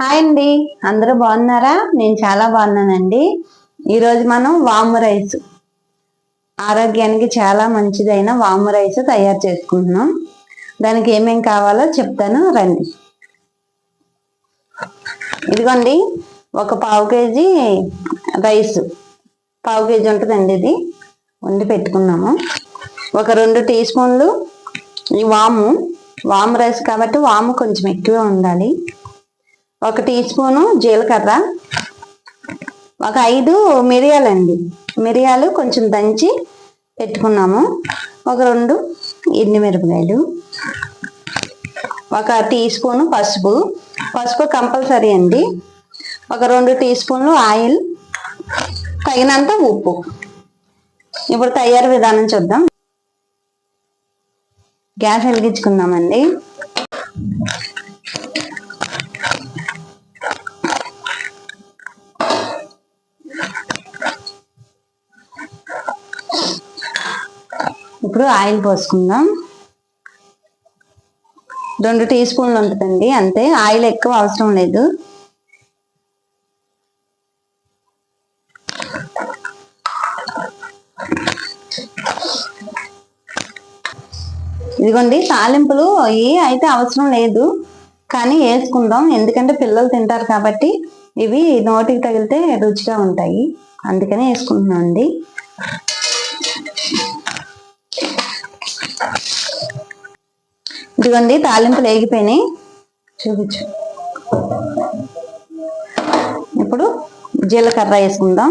Hi అండి, అందరూ బాగున్నారా? నేను చాలా బాగున్నానండి. ఈరోజు మనం వాము రైస్, ఆరోగ్యానికి చాలా మంచిదైన వాము రైస్ తయారు చేసుకుంటున్నాం. దానికి ఏమేం కావాలో చెప్తాను రండి. ఇదిగోండి, ఒక పావు కేజీ రైస్, పావు కేజీ ఉంటుందండి. ఇది వండి పెట్టుకున్నాము. ఒక 2 టీ స్పూన్లు ఈ వాము రైస్ కాబట్టి వాము కొంచెం ఎక్కువే ఉండాలి. 1 టీ స్పూను జీలకర్ర, ఒక 5 మిరియాలండి. మిరియాలు కొంచెం దంచి పెట్టుకున్నాము. ఒక 2 ఎండుమిరపకాయలు, ఒక టీ స్పూను పసుపు కంపల్సరీ అండి. ఒక 2 టీ స్పూన్లు ఆయిల్, తగినంత ఉప్పు. ఇప్పుడు తయారు విధానం చూద్దాం. గ్యాస్ వెలిగించుకుందామండి. ఇప్పుడు ఆయిల్ పోసుకుందాం. 2 టీ స్పూన్లు ఉంటుందండి, అంతే. ఆయిల్ ఎక్కువ అవసరం లేదు. ఇదిగోండి, తాలింపులు ఇవి అయితే అవసరం లేదు, కానీ వేసుకుందాం. ఎందుకంటే పిల్లలు తింటారు కాబట్టి ఇవి నోటికి తగిలితే రుచిగా ఉంటాయి, అందుకనే వేసుకుంటున్నాం అండి. ఇదిగోండి, తాలింపులు వేగిపోయినాయి, చూపించు. ఇప్పుడు జీలకర్ర వేసుకుందాం.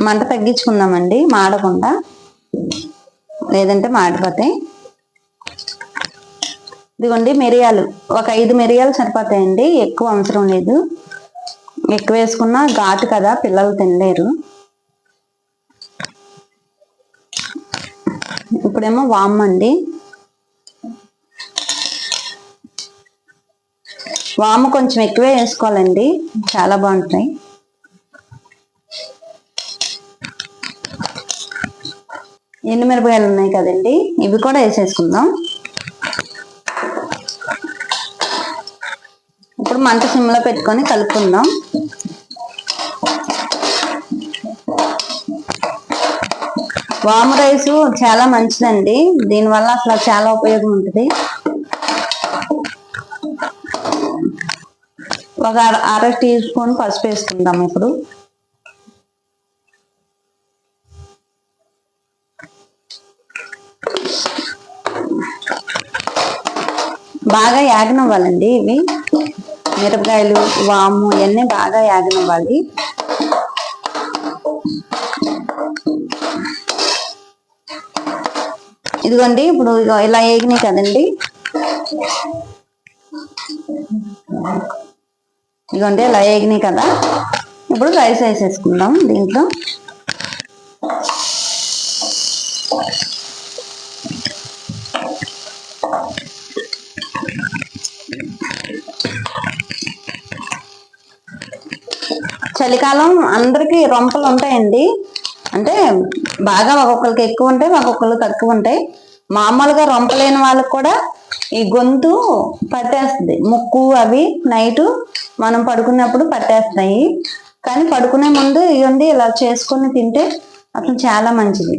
మంట తగ్గించుకుందామండి, మాడకుండా, లేదంటే మాడిపోతాయి. ఇదిగోండి మిరియాలు, ఒక 5 మిరియాలు సరిపోతాయండి, ఎక్కువ అవసరం లేదు. ఎక్కువ వేసుకున్నా ఘాటు కదా, పిల్లలు తినలేరు. ఇప్పుడేమో వాము అండి. వాము కొంచెం ఎక్కువే వేసుకోవాలండి, చాలా బాగుంటాయి. ఎండుమిరపకాయలు ఉన్నాయి కదండి, ఇవి కూడా వేసేసుకుందాం. ఇప్పుడు మంట సిమ్లో పెట్టుకొని కలుపుకుందాం. వాము రైస్ చాలా మంచిదండి, దీనివల్ల అసలు చాలా ఉపయోగం ఉంటుంది. ఒక 1/2 టీ స్పూన్ పసుపు వేసుకుందాం. ఇప్పుడు బాగా యాగనివ్వాలండి. ఇవి మిరపకాయలు, వాము ఇవన్నీ బాగా యాగనివ్వాలి. ఇదిగోండి, ఇప్పుడు ఇలా వేగినాయి కదండి. ఇదిగోండి, ఇలా వేగినాయి కదా. ఇప్పుడు రైస్ వేసేసుకుందాం దీంట్లో. చలికాలం అందరికీ రొంపలు ఉంటాయండి, అంటే బాగా ఒక్కొక్కరికి ఎక్కువ ఉంటాయి, ఒక్కొక్కరికి తక్కువ ఉంటాయి. మామూలుగా రొంపలేని వాళ్ళకి కూడా ఈ గొంతు పట్టేస్తుంది, ముక్కు అవి నైట్ మనం పడుకున్నప్పుడు పట్టేస్తాయి. కానీ పడుకునే ముందు ఇవ్వండి ఇలా చేసుకొని తింటే అసలు చాలా మంచిది.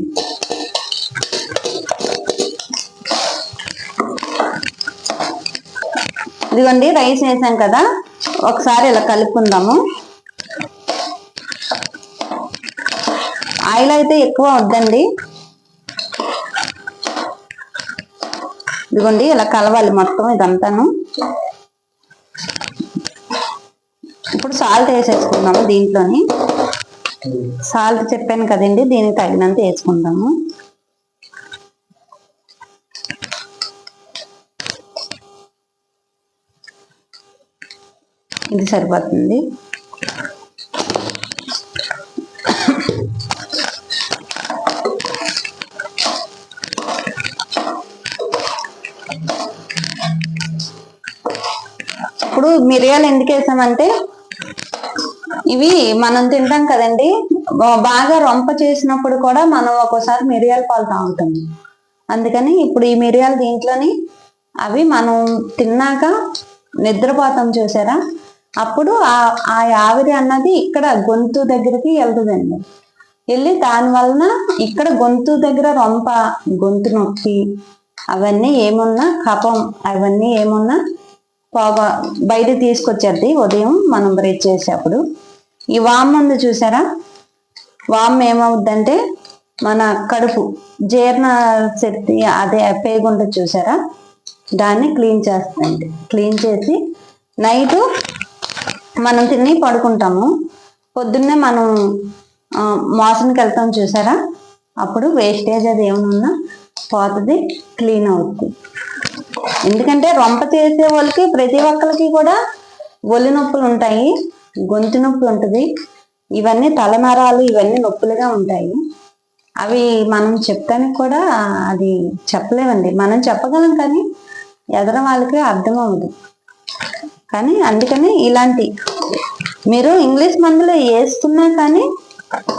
ఇదిగోండి, రైస్ వేసాం కదా, ఒకసారి ఇలా కలుపుకుందాము. ఆయిల్ అయితే ఎక్కువ వద్దండి. ఇదిగోండి, ఇలా కలవాలి మొత్తం ఇదంతాను. ఇప్పుడు సాల్ట్ వేసేసుకుందాము దీంట్లోని. సాల్ట్ చెప్పాను కదండి, దీనికి తగినంత వేసుకుందాము. ఇది సరిపోతుంది. ఇప్పుడు మిరియాలు ఎందుకు వేసామంటే ఇవి మనం తింటాం కదండి, బాగా రొంప చేసినప్పుడు కూడా మనం ఒక్కోసారి మిరియాల పాలు తాగుతాం. అందుకని ఇప్పుడు ఈ మిరియాలు దీంట్లోని అవి మనం తిన్నాక నిద్రపోతాం చూసారా, అప్పుడు ఆ ఆవిరి అన్నది ఇక్కడ గొంతు దగ్గరికి వెళ్తుందండి. వెళ్ళి దాని వలన ఇక్కడ గొంతు దగ్గర రొంప, గొంతు నొప్పి అవన్నీ ఏమున్నా, కఫం అవన్నీ ఏమున్నా బయట తీసుకొచ్చేది ఉదయం మనం బ్రష్ చేసేటప్పుడు. ఈ వామ్ ఉంది చూసారా, వామ్ ఏమవుద్దంటే మన కడుపు జీర్ణ శక్తి అదే పేగుంటుంది చూసారా, దాన్ని క్లీన్ చేస్తుంది. క్లీన్ చేసి నైటు మనం తిని పడుకుంటాము, పొద్దున్నే మనం మోషన్కి వెళ్తాం చూసారా, అప్పుడు వేస్టేజ్ అది ఏమన్నా పోతుంది, క్లీన్ అవుతుంది. ఎందుకంటే రొంప చేసే వాళ్ళకి ప్రతి ఒక్కరికి కూడా ఒళ్ళు నొప్పులు ఉంటాయి, గొంతు నొప్పి ఉంటుంది, ఇవన్నీ తలనరాలు ఇవన్నీ నొప్పులుగా ఉంటాయి. అవి మనం చెప్తానికి కూడా అది చెప్పలేమండి. మనం చెప్పగలం కానీ ఎదర వాళ్ళకి అర్థం అవ్వదు. కానీ అందుకని ఇలాంటి మీరు ఇంగ్లీష్ మందులు వేసుకున్నా కానీ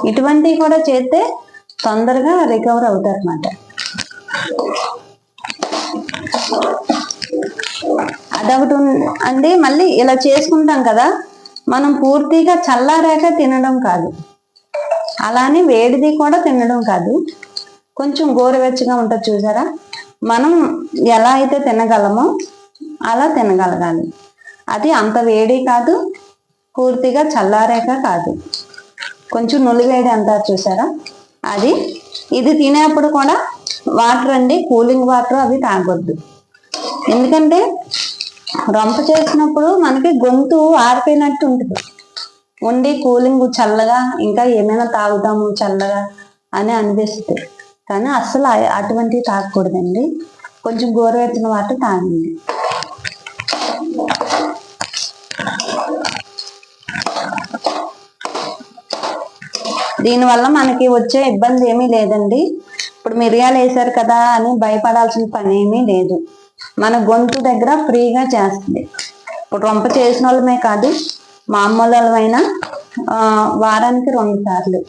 ఇటువంటివి కూడా చేస్తే తొందరగా రికవర్ అవుతారు అన్నమాట. అదొకటి అండి. మళ్ళీ ఇలా చేసుకుంటాం కదా, మనం పూర్తిగా చల్లారాక తినడం కాదు, అలానే వేడిది కూడా తినడం కాదు, కొంచెం గోరువెచ్చగా ఉంటుంది చూసారా, మనం ఎలా అయితే తినగలమో అలా తినగలగాలి. అది అంత వేడి కాదు, పూర్తిగా చల్లారాక కాదు, కొంచెం నులివేడి అంటారు చూసారా అది. ఇది తినేప్పుడు కూడా వాటర్ అండి, కూలింగ్ వాటర్ అవి తాగొద్దు. ఎందుకంటే రొంప చేసినప్పుడు మనకి గొంతు ఆరిపోయినట్టు ఉంటుంది, ఉండి కూలింగ్ చల్లగా ఇంకా ఏమైనా తాగుదాము చల్లగా అని అనిపిస్తుంది. కానీ అస్సలు అటువంటివి తాగకూడదండి, కొంచెం గోరువెచ్చని వాటర్ తాగండి. దీనివల్ల మనకి వచ్చే ఇబ్బంది ఏమీ లేదండి. ఇప్పుడు మిరియాలు వేసారు కదా అని భయపడాల్సిన పని ఏమీ లేదు. మన గొంతు దగ్గర ఫ్రీగా చేస్తుంది. ఇప్పుడు రొంప చేసిన వాళ్ళమే కాదు, మామూలు వాళ్ళమైనా వారానికి 2 సార్లు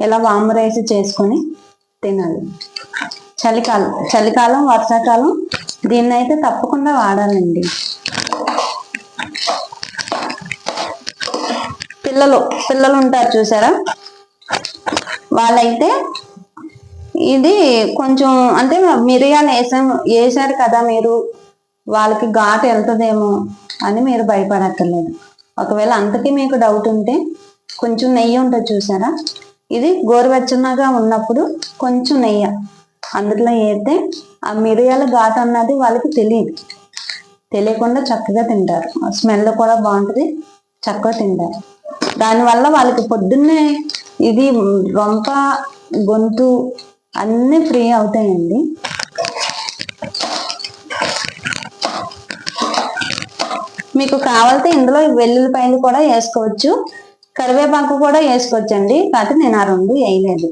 ఇలా వాము రైస్ చేసుకొని తినాలి. చలికాలం వర్షాకాలం దీన్ని అయితే తప్పకుండా వాడాలండి. పిల్లలు ఉంటారు చూసారా, వాళ్ళైతే ఇది కొంచెం అంటే మిరియాలు వేసారు కదా మీరు, వాళ్ళకి ఘాటు వెళ్తుందేమో అని మీరు భయపడక్కర్లేదు. ఒకవేళ అంతకీ మీకు డౌట్ ఉంటే కొంచెం నెయ్యి ఉంటుంది చూసారా, ఇది గోరువెచ్చనగా ఉన్నప్పుడు కొంచెం నెయ్యి అందులో వేస్తే ఆ మిరియాల ఘాటు అన్నది వాళ్ళకి తెలియకుండా చక్కగా తింటారు. స్మెల్ కూడా బాగుంటుంది, చక్కగా తింటారు. దానివల్ల వాళ్ళకి పొద్దున్నే ఇది రొంప గొంతు అన్నీ ఫ్రీ అవుతాయండి. మీకు కావాలంటే ఇందులో వెల్లుల్లిపాయలు కూడా వేసుకోవచ్చు, కరివేపాకు కూడా వేసుకోవచ్చు అండి. కాకపోతే నేను ఆ 2 వేయలేదు.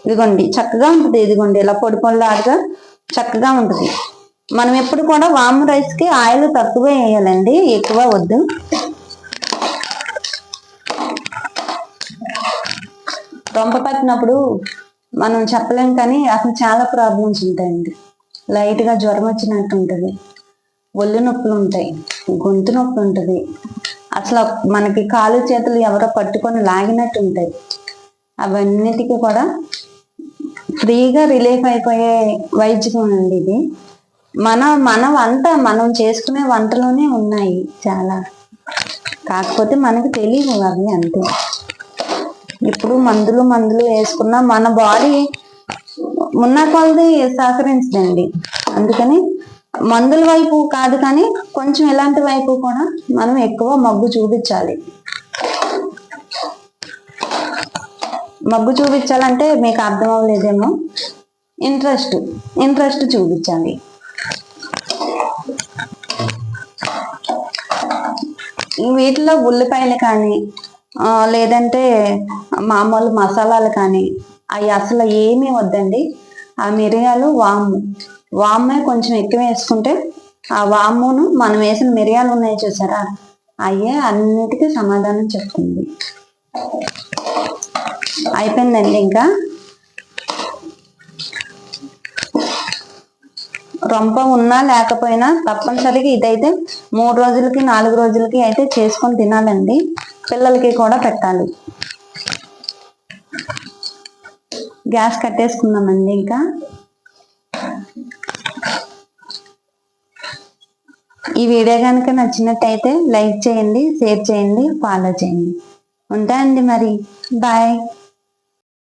ఇదిగోండి చక్కగా ఉంటుంది, ఇదిగోండి ఇలా పొడి పొడిలాగా చక్కగా ఉంటుంది. మనం ఎప్పుడు కూడా వాము రైస్కి ఆయిల్ తక్కువే వేయాలండి, ఎక్కువ వద్దు. రొంప పట్టినప్పుడు మనం చెప్పలేం కానీ అసలు చాలా ప్రాబ్లమ్స్ ఉంటాయండి. లైట్గా జ్వరం వచ్చినట్టు ఉంటుంది, ఒళ్ళు నొప్పులు ఉంటాయి, గొంతు నొప్పి ఉంటుంది, అసలు మనకి కాలు చేతులు ఎవరో పట్టుకొని లాగినట్టు ఉంటాయి. అవన్నిటికీ కూడా ఫ్రీగా రిలీఫ్ అయిపోయే వైద్యం అండి ఇది. మన వంట మనం చేసుకునే వంటలోనే ఉన్నాయి చాలా, కాకపోతే మనకు తెలియదు అవి అంతే. ఇప్పుడు మందులు వేసుకున్న మన బాడీ ఉన్న కొలది సహకరించదండి. అందుకని మందుల వైపు కాదు కానీ కొంచెం ఇలాంటి వైపు కూడా మనం ఎక్కువ మగ్గు చూపించాలి. మగ్గు చూపించాలంటే మీకు అర్థం అవ్వలేదేమో, ఇంట్రెస్ట్ చూపించాలి. వీటిలో ఉల్లిపాయలు కానీ లేదంటే మామూలు మసాలాలు కానీ అవి అసలు ఏమీ వద్దండి. ఆ మిరియాలు వామే కొంచెం ఎక్కువ వేసుకుంటే ఆ వామును మనం వేసిన మిరియాలు ఉన్నాయి చూసారా, అయ్యే అన్నిటికీ సమాధానం చెప్తుంది. అయిపోయిందండి. ఇంకా రొంప ఉన్నా లేకపోయినా తప్పనిసరిగా ఇదైతే 3 రోజులకి 4 రోజులకి అయితే చేసుకొని తినాలండి. పిల్లలకి కూడా పెట్టాలి. గ్యాస్ కట్టేసుకుందామండి. ఇంకా ఈ వీడియో కనుక నచ్చినట్టయితే లైక్ చేయండి, షేర్ చేయండి, ఫాలో చేయండి. ఉంటా అండి మరి. బాయ్.